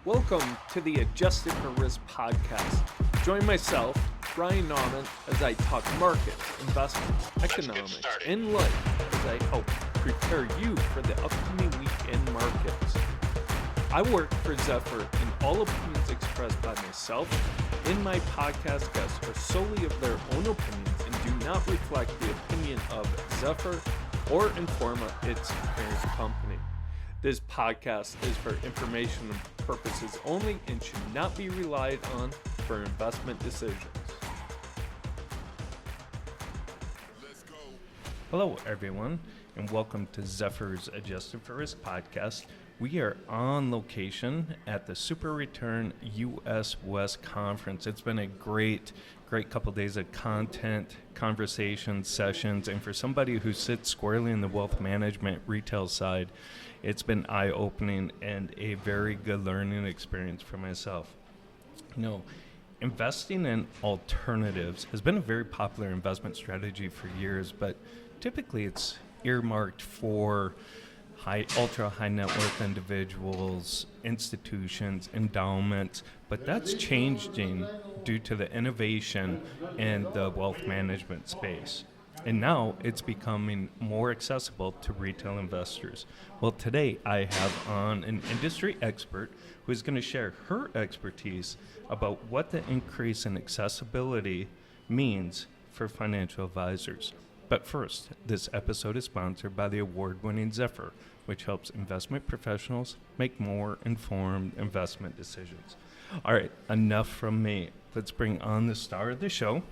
Welcome to the Adjusted for Risk podcast. Join myself, Ryan Nauman, as I talk markets, investments, economics, and life as I help prepare you for the upcoming week in markets. I work for Zephyr, and all opinions expressed by myself and my podcast guests are solely of their own opinions and do not reflect the opinion of Zephyr or Informa, its parent company. This podcast is for informational purposes only and should not be relied on for investment decisions. Hello, everyone, and welcome to Zephyr's Adjusted for Risk podcast. We are on location at the Super Return US West Conference. It's been a great couple days of content, conversations, sessions, and for somebody who sits squarely in the wealth management retail side, it's been eye-opening and a very good learning experience for myself. You know, investing in alternatives has been a very popular investment strategy for years, but typically it's earmarked for ultra high net worth individuals, institutions, endowments, but that's changing due to the innovation in the wealth management space. And now it's becoming more accessible to retail investors. Well, today I have on an industry expert who is going to share her expertise about what the increase in accessibility means for financial advisors. But first, this episode is sponsored by the award-winning Zephyr, which helps investment professionals make more informed investment decisions. All right, enough from me. Let's bring on the star of the show.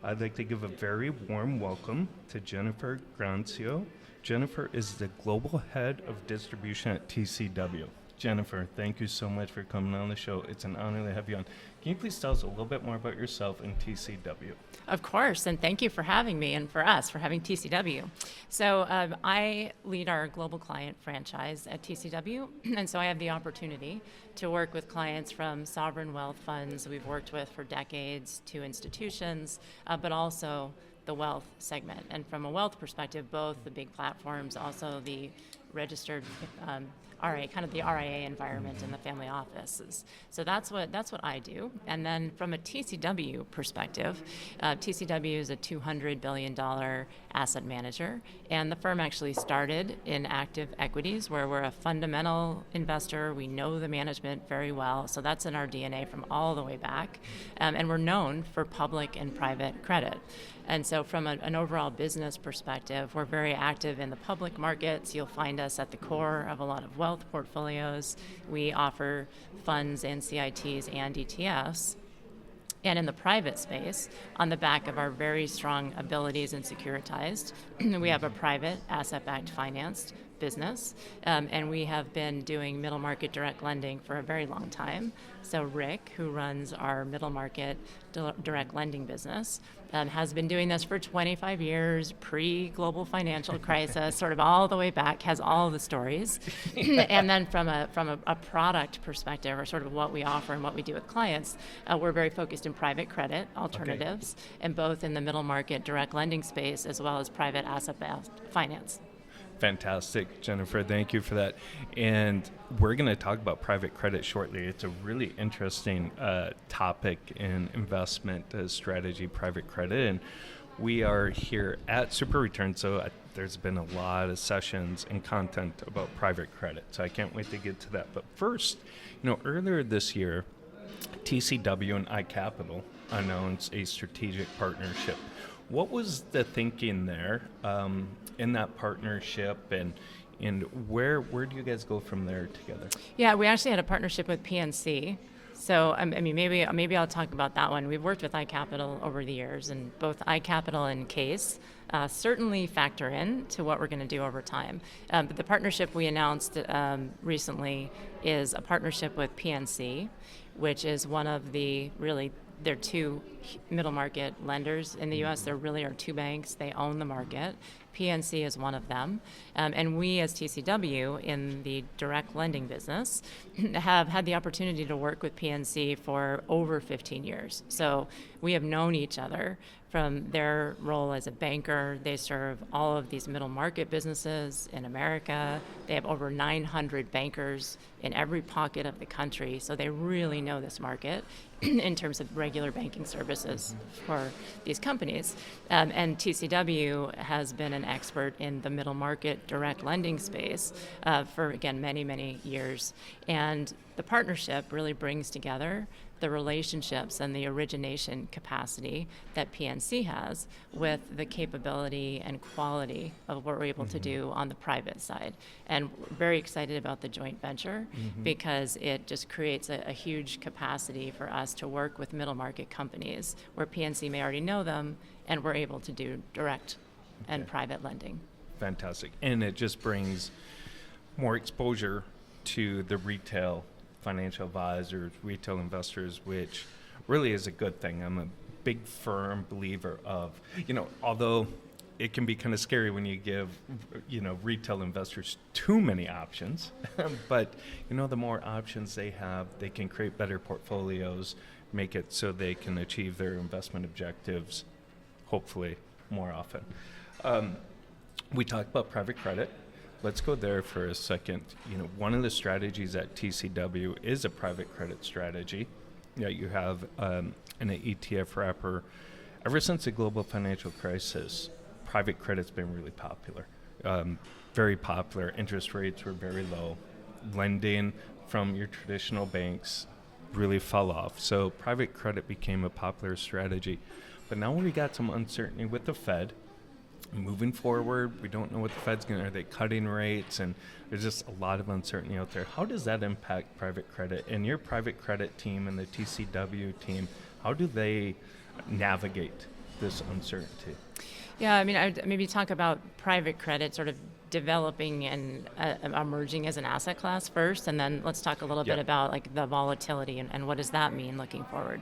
I'd like to give a very warm welcome to Jennifer Grancio. Jennifer is the Global Head of Distribution at TCW. Jennifer, thank you so much for coming on the show. It's an honor to have you on. Can you please tell us a little bit more about yourself and TCW? Of course, and thank you for having me and for us for having TCW. So I lead our global client franchise at TCW, and so I have the opportunity to work with clients from sovereign wealth funds we've worked with for decades to institutions, but also the wealth segment. And from a wealth perspective, both the big platforms, also the registered RIA, kind of the RIA environment in the family offices. So that's what I do. And then from a TCW perspective, TCW is a $200 billion asset manager. And the firm actually started in active equities, where we're a fundamental investor. We know the management very well. So that's in our DNA from all the way back. And we're known for public and private credit. And so from an overall business perspective, we're very active in the public markets. You'll find us at the core of a lot of wealth portfolios. We offer funds and CITs and ETFs. And in the private space, on the back of our very strong abilities in securitized, we have a private asset-backed financed business, and we have been doing middle market direct lending for a very long time. So Rick, who runs our middle market direct lending business, has been doing this for 25 years, pre-global financial crisis, sort of all the way back, has all the stories. And then from a product perspective, or sort of what we offer and what we do with clients, we're very focused in private credit alternatives, and both in the middle market direct lending space as well as private asset-backed finance. Fantastic, Jennifer. Thank you for that. And we're going to talk about private credit shortly. It's a really interesting topic in investment strategy, private credit. And we are here at Super Return, so there's been a lot of sessions and content about private credit. So I can't wait to get to that. But first, earlier this year, TCW and iCapital announced a strategic partnership. What was the thinking there in that partnership, and where do you guys go from there together? Yeah, we actually had a partnership with PNC. So I mean, maybe I'll talk about that one. We've worked with iCapital over the years, and both iCapital and Case certainly factor in to what we're going to do over time. But the partnership we announced recently is a partnership with PNC, which is one of the there are two middle market lenders in the U.S. There really are two banks. They own the market. PNC is one of them. And we as TCW in the direct lending business have had the opportunity to work with PNC for over 15 years. So we have known each other from their role as a banker. They serve all of these middle market businesses in America. They have over 900 bankers in every pocket of the country, so they really know this market in terms of regular banking services for these companies. And TCW has been an expert in the middle market direct lending space for, again, many, many years. And the partnership really brings together the relationships and the origination capacity that PNC has with the capability and quality of what we're able to do on the private side. And we're very excited about the joint venture because it just creates a huge capacity for us to work with middle market companies where PNC may already know them, and we're able to do direct and private lending. Fantastic. And it just brings more exposure to the retail financial advisors, retail investors, which really is a good thing. I'm a big firm believer of, although it can be kind of scary when you give, retail investors too many options, but, the more options they have, they can create better portfolios, make it so they can achieve their investment objectives, hopefully more often. We talked about private credit. Let's go there for a second. One of the strategies at TCW is a private credit strategy. You have in an ETF wrapper. Ever since the global financial crisis, private credit's been really popular. Very popular. Interest rates were very low. Lending from your traditional banks really fell off. So private credit became a popular strategy. But now we got some uncertainty with the Fed. Moving forward, we don't know what the Fed's going to, are they cutting rates? And there's just a lot of uncertainty out there. How does that impact private credit? And your private credit team and the TCW team, how do they navigate this uncertainty? Yeah, I'd maybe talk about private credit sort of developing and emerging as an asset class first, and then let's talk a little bit about like the volatility and what does that mean looking forward.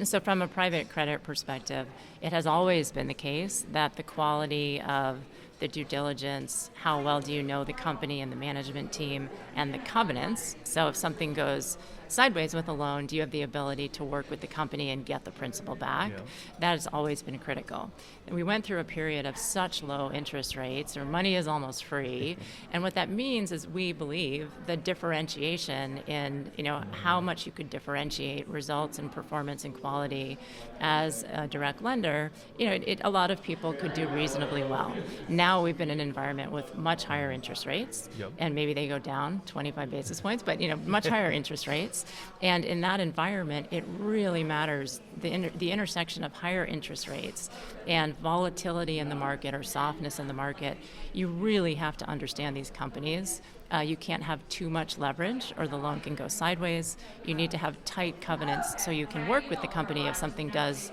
So from a private credit perspective, it has always been the case that the quality of the due diligence, how well do you know the company and the management team, and the covenants. So if something goes sideways with a loan, do you have the ability to work with the company and get the principal back? Yeah. That has always been critical. And we went through a period of such low interest rates, or money is almost free. And what that means is we believe the differentiation in, how much you could differentiate results and performance and quality as a direct lender, a lot of people could do reasonably well. Now we've been in an environment with much higher interest rates, and maybe they go down 25 basis points, but much higher interest rates. And in that environment, it really matters, the intersection of higher interest rates and volatility in the market or softness in the market. You really have to understand these companies. You can't have too much leverage or the loan can go sideways. You need to have tight covenants so you can work with the company if something does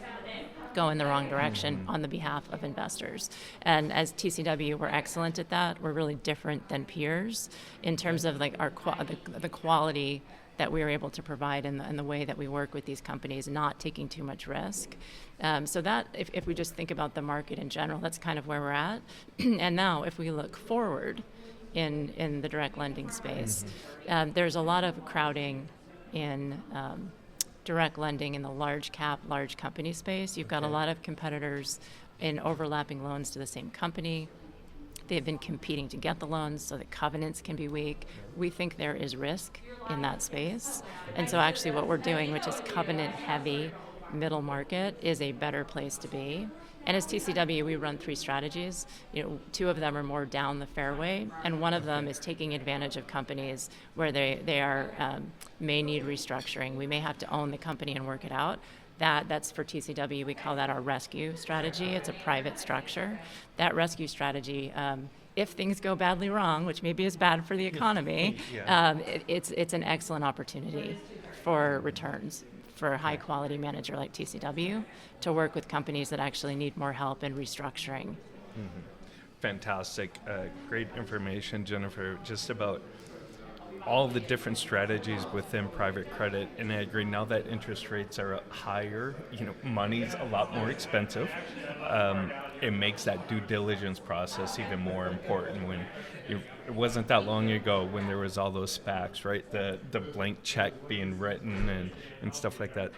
go in the wrong direction on the behalf of investors. And as TCW, we're excellent at that. We're really different than peers in terms of like the quality that we are able to provide and the way that we work with these companies, not taking too much risk. So that, if we just think about the market in general, that's kind of where we're at. And now, if we look forward in the direct lending space, there's a lot of crowding in direct lending in the large cap, large company space. You've got a lot of competitors in overlapping loans to the same company. They've been competing to get the loans, so the covenants can be weak. We think there is risk in that space. And so actually what we're doing, which is covenant-heavy middle market, is a better place to be. And as TCW, we run 3 strategies. 2 of them are more down the fairway, and one of them is taking advantage of companies where they are may need restructuring. We may have to own the company and work it out. That's for TCW. We call that our rescue strategy. It's a private structure. That rescue strategy, if things go badly wrong, which maybe is bad for the economy, it's an excellent opportunity for returns for a high-quality manager like TCW to work with companies that actually need more help in restructuring. Fantastic. Great information, Jennifer, just about all the different strategies within private credit. And I agree, now that interest rates are higher, money's a lot more expensive. It makes that due diligence process even more important. When it wasn't that long ago when there was all those SPACs, right? The blank check being written and stuff like that.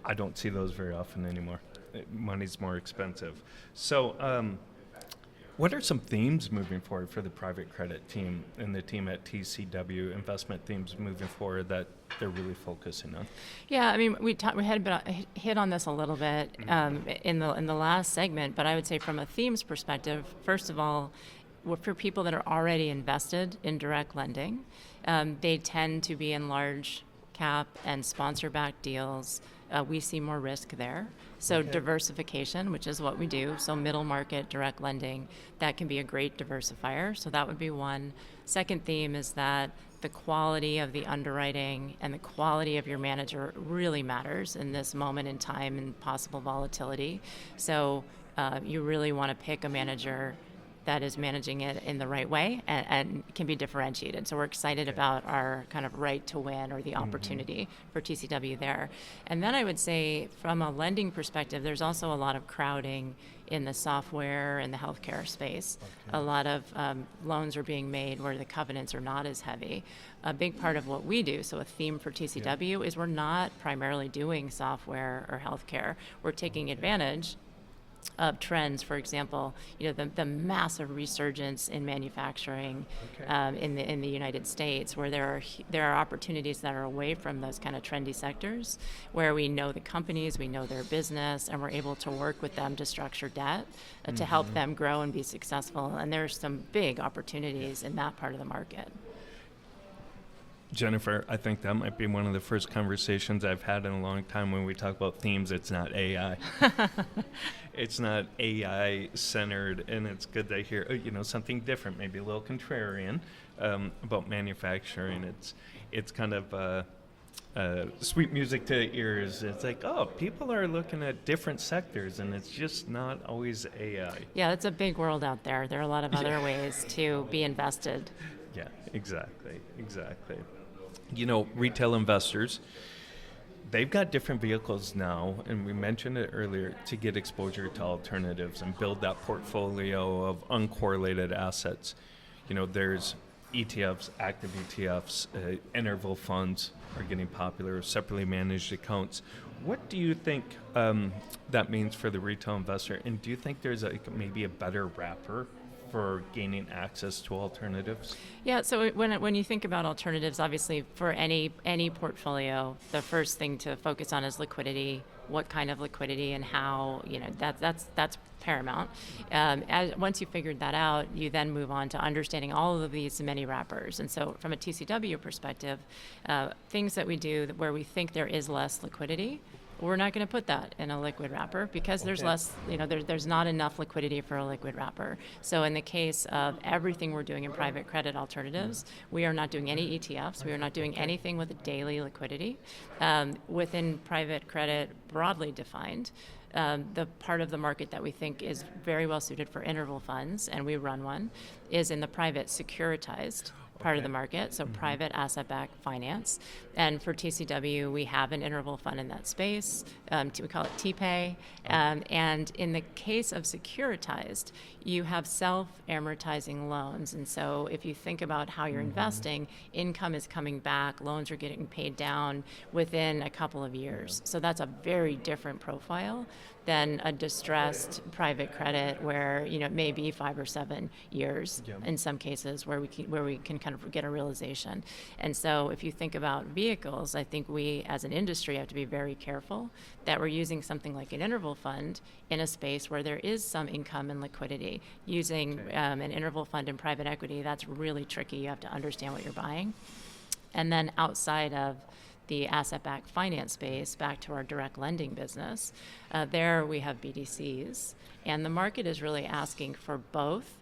I don't see those very often anymore. money's more expensive. So what are some themes moving forward for the private credit team and the team at TCW, investment themes moving forward that they're really focusing on? Yeah, I mean, we had hit on this a little bit in the last segment, but I would say from a themes perspective, first of all, for people that are already invested in direct lending, they tend to be in large cap and sponsor-backed deals. We see more risk there. So diversification, which is what we do, so middle market direct lending, that can be a great diversifier. So that would be one. Second theme is that the quality of the underwriting and the quality of your manager really matters in this moment in time and possible volatility. So you really want to pick a manager that is managing it in the right way and can be differentiated. So we're excited about our kind of right to win or the opportunity for TCW there. And then I would say from a lending perspective, there's also a lot of crowding in the software and the healthcare space. A lot of loans are being made where the covenants are not as heavy. A big part of what we do, so a theme for TCW, is we're not primarily doing software or healthcare. We're taking advantage of trends, for example, the massive resurgence in manufacturing in the United States, where there are opportunities that are away from those kind of trendy sectors, where we know the companies, we know their business, and we're able to work with them to structure debt to help them grow and be successful. And there's some big opportunities in that part of the market. Jennifer, I think that might be one of the first conversations I've had in a long time when we talk about themes. It's not AI. It's not AI centered, and it's good to hear something different, maybe a little contrarian about manufacturing. It's kind of sweet music to the ears. It's like, oh, people are looking at different sectors, and it's just not always AI. Yeah, it's a big world out there. There are a lot of other ways to be invested. Yeah, exactly. Retail investors, they've got different vehicles now, and we mentioned it earlier, to get exposure to alternatives and build that portfolio of uncorrelated assets. There's ETFs, active ETFs, interval funds are getting popular, separately managed accounts. What do you think that means for the retail investor, and do you think there's maybe a better wrapper for gaining access to alternatives? Yeah, so when you think about alternatives, obviously for any portfolio, the first thing to focus on is liquidity. What kind of liquidity and how? That's paramount. Once you figured that out, you then move on to understanding all of these many wrappers. And so, from a TCW perspective, things that we do where we think there is less liquidity, we're not going to put that in a liquid wrapper because there's less, there's not enough liquidity for a liquid wrapper. So in the case of everything we're doing in private credit alternatives, we are not doing any ETFs. We are not doing anything with a daily liquidity. Within private credit, broadly defined, the part of the market that we think is very well suited for interval funds, and we run one, is in the private securitized part of the market, so private asset-backed finance. And for TCW, we have an interval fund in that space. We call it TPay. And in the case of securitized, you have self-amortizing loans. And so if you think about how you're investing, income is coming back, loans are getting paid down within a couple of years. So that's a very different profile than a distressed private credit where it may be 5 or 7 years in some cases where we can kind of get a realization. And so if you think about vehicles, I think we as an industry have to be very careful that we're using something like an interval fund in a space where there is some income and liquidity. Using an interval fund in private equity, that's really tricky. You have to understand what you're buying. And then outside of the asset-backed finance space, back to our direct lending business, there we have BDCs. And the market is really asking for both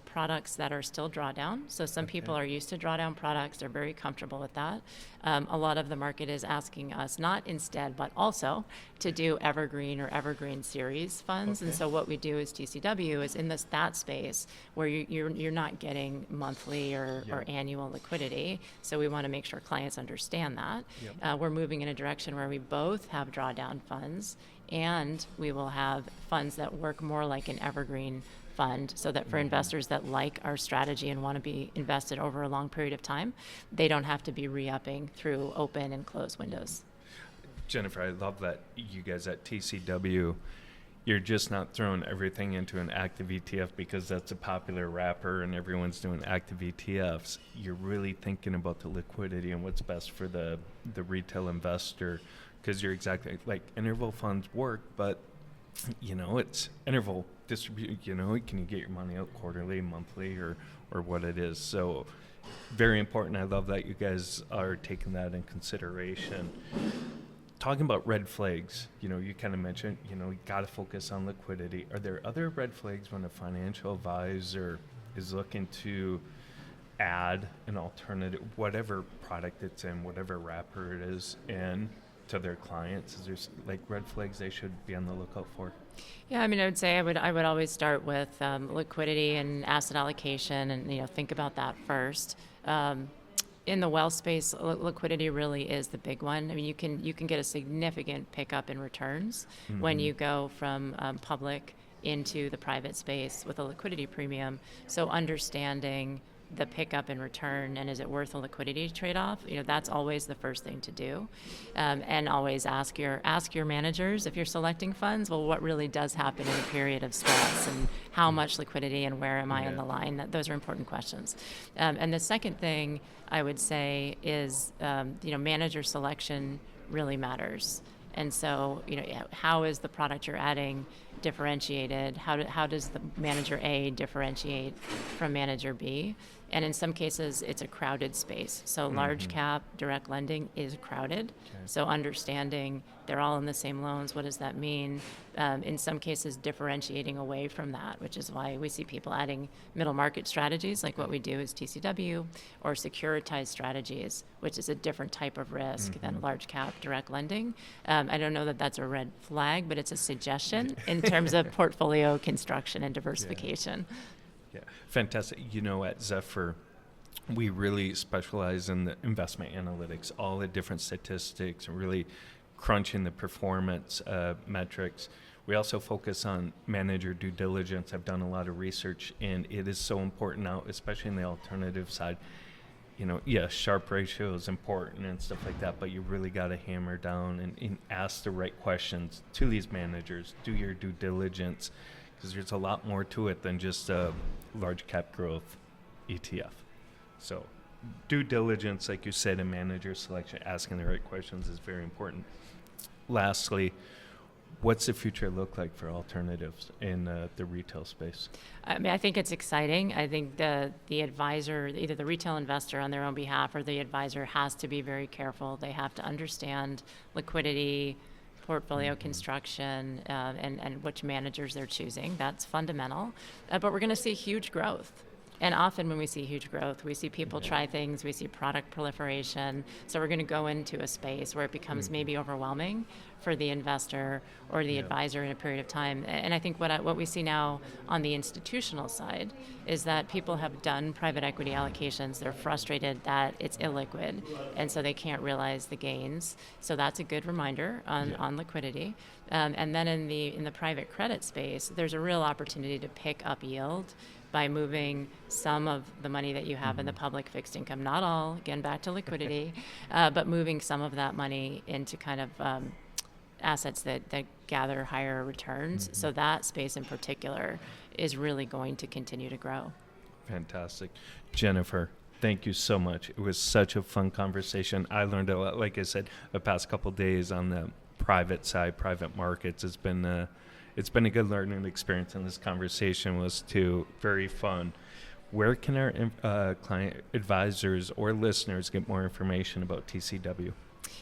products that are still drawdown. So some people are used to drawdown products. They're very comfortable with that. A lot of the market is asking us not instead, but also to do evergreen or evergreen series funds. And so what we do as TCW is in that space where you're not getting monthly or annual liquidity. So we want to make sure clients understand that. We're moving in a direction where we both have drawdown funds and we will have funds that work more like an evergreen fund, so that for investors that like our strategy and want to be invested over a long period of time, they don't have to be re-upping through open and closed windows. Jennifer, I love that you guys at TCW, you're just not throwing everything into an active ETF because that's a popular wrapper and everyone's doing active ETFs. You're really thinking about the liquidity and what's best for the retail investor, because you're exactly like interval funds work, but it's interval distribute, can you get your money out quarterly, monthly, or what it is. So very important. I love that you guys are taking that in consideration. Talking about red flags, you kind of mentioned, you got to focus on liquidity. Are there other red flags when a financial advisor is looking to add an alternative, whatever product it's in, whatever wrapper it is in, to their clients? Is there like red flags they should be on the lookout for? Yeah, I would say I would always start with liquidity and asset allocation, and think about that first. In the wealth space, liquidity really is the big one. You can get a significant pickup in returns when you go from public into the private space with a liquidity premium. So understanding the pickup in return and is it worth a liquidity trade-off? That's always the first thing to do, and always ask your managers if you're selecting funds. Well, what really does happen in a period of stress, and how much liquidity, and where am I in the line? Those are important questions. And the second thing I would say is, manager selection really matters. And so, how is the product you're adding differentiated? How does the manager A differentiate from manager B? And in some cases, it's a crowded space. So large cap direct lending is crowded. Okay. So understanding they're all in the same loans, what does that mean? In some cases, differentiating away from that, which is why we see people adding middle market strategies, like what we do is TCW, or securitized strategies, which is a different type of risk than large cap direct lending. I don't know that that's a red flag, but it's a suggestion in terms of portfolio construction and diversification. Yeah, fantastic. At Zephyr, we really specialize in the investment analytics, all the different statistics, and really crunching the performance metrics. We also focus on manager due diligence. I've done a lot of research, and it is so important now, especially in the alternative side. Sharp ratio is important and stuff like that, but you really got to hammer down and ask the right questions to these managers. Do your due diligence, because there's a lot more to it than just a large cap growth ETF. So due diligence, like you said, in manager selection, asking the right questions is very important. Lastly, what's the future look like for alternatives in the retail space? I think it's exciting. I think the advisor, either the retail investor on their own behalf or the advisor, has to be very careful. They have to understand liquidity, portfolio construction, and which managers they're choosing. That's fundamental. But we're going to see huge growth. And often when we see huge growth, we see people try things, we see product proliferation. So we're going to go into a space where it becomes maybe overwhelming for the investor or the advisor in a period of time. And I think what we see now on the institutional side is that people have done private equity allocations. They're frustrated that it's illiquid, and so they can't realize the gains. So that's a good reminder on liquidity. And then in the private credit space, there's a real opportunity to pick up yield by moving some of the money that you have in the public fixed income, not all, again, back to liquidity, but moving some of that money into kind of assets that gather higher returns. So that space in particular is really going to continue to grow. Fantastic. Jennifer, thank you so much. It was such a fun conversation. I learned a lot, like I said, the past couple of days on the private side, private markets. It's been a good learning experience, and this conversation was too very fun. Where can our client advisors or listeners get more information about TCW?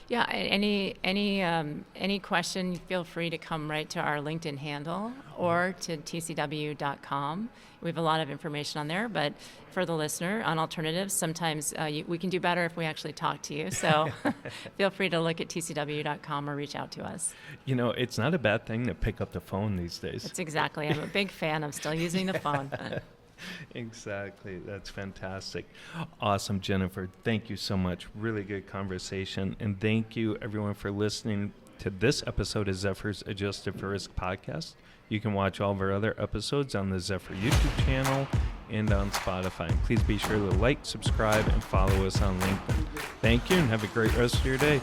Yeah, any question, feel free to come right to our LinkedIn handle or to tcw.com. We have a lot of information on there, but for the listener on alternatives, sometimes we can do better if we actually talk to you. So feel free to look at tcw.com or reach out to us. It's not a bad thing to pick up the phone these days. It's exactly. I'm a big fan. I'm still using the phone. Exactly. That's fantastic. Awesome, Jennifer. Thank you so much. Really good conversation. And thank you, everyone, for listening to this episode of Zephyr's Adjusted for Risk podcast. You can watch all of our other episodes on the Zephyr YouTube channel and on Spotify. And please be sure to like, subscribe, and follow us on LinkedIn. Thank you, and have a great rest of your day.